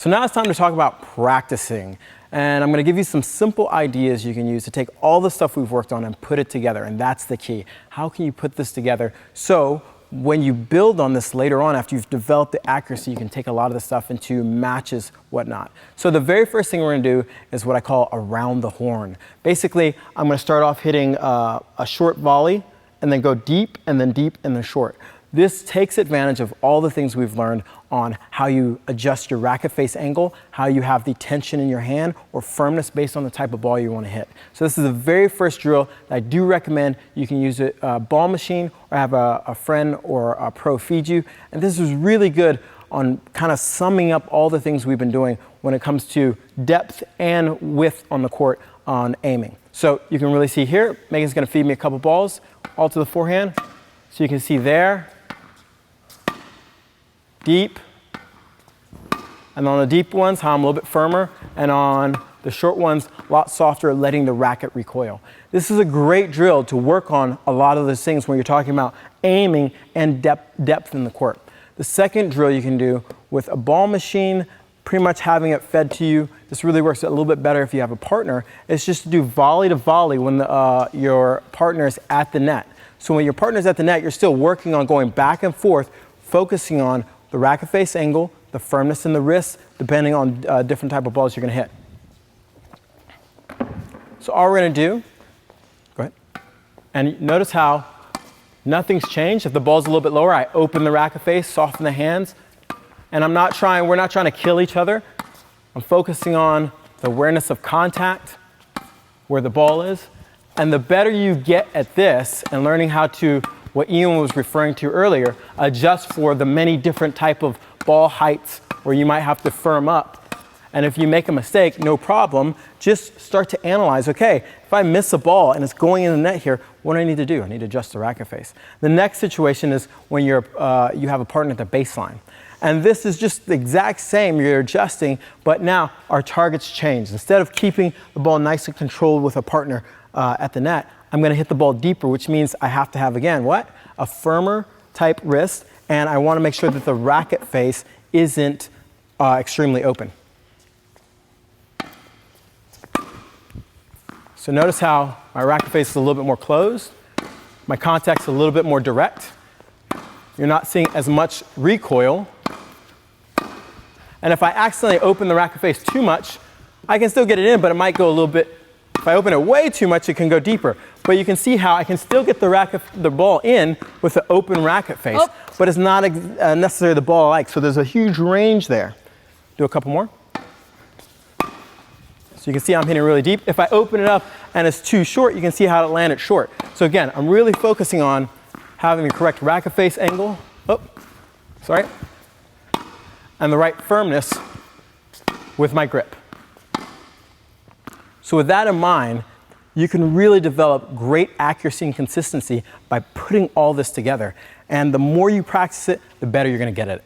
So now it's time to talk about practicing. And I'm going to give you some simple ideas you can use to take all the stuff we've worked on and put it together. And that's the key. How can you put this together so when you build on this later on, after you've developed the accuracy, you can take a lot of the stuff into matches, whatnot. So the very first thing we're going to do is what I call around the horn. Basically, I'm going to start off hitting a short volley and then go deep and then short. This takes advantage of all the things we've learned on how you adjust your racket face angle, how you have the tension in your hand or firmness based on the type of ball you want to hit. So this is the very first drill that I do recommend. You can use a ball machine or have a friend or a pro feed you. And this is really good on kind of summing up all the things we've been doing when it comes to depth and width on the court on aiming. So you can really see here, Megan's going to feed me a couple balls all to the forehand. So you can see there, deep, and on the deep ones, how I'm a little bit firmer, and on the short ones, a lot softer, letting the racket recoil. This is a great drill to work on a lot of those things when you're talking about aiming and depth in the court. The second drill you can do with a ball machine, pretty much having it fed to you, this really works a little bit better if you have a partner, is just to do volley to volley when your partner is at the net. So when your partner's at the net, you're still working on going back and forth, focusing on the racket face angle, the firmness in the wrist, depending on different type of balls you're going to hit. So all we're going to do, go ahead, and notice how nothing's changed. If the ball's a little bit lower, I open the racket face, soften the hands, and we're not trying to kill each other. I'm focusing on the awareness of contact, where the ball is, and the better you get at this and learning how to, what Ian was referring to earlier, adjust for the many different type of ball heights where you might have to firm up. And if you make a mistake, no problem, just start to analyze, okay, if I miss a ball and it's going in the net here, what do I need to do? I need to adjust the racket face. The next situation is when you have a partner at the baseline. And this is just the exact same, you're adjusting, but now our targets change. Instead of keeping the ball nice and controlled with a partner at the net, I'm going to hit the ball deeper, which means I have to have, again, what? A firmer type wrist, and I want to make sure that the racket face isn't extremely open. So notice how my racket face is a little bit more closed, my contact's a little bit more direct, you're not seeing as much recoil, and if I accidentally open the racket face too much, I can still get it in, but it might go a little bit. If I open it way too much, it can go deeper. But you can see how I can still get the ball in with the open racket face, but it's not necessarily the ball I like. So there's a huge range there. Do a couple more. So you can see I'm hitting really deep. If I open it up and it's too short, you can see how it landed short. So again, I'm really focusing on having the correct racket face angle. And the right firmness with my grip. So with that in mind, you can really develop great accuracy and consistency by putting all this together. And the more you practice it, the better you're going to get at it.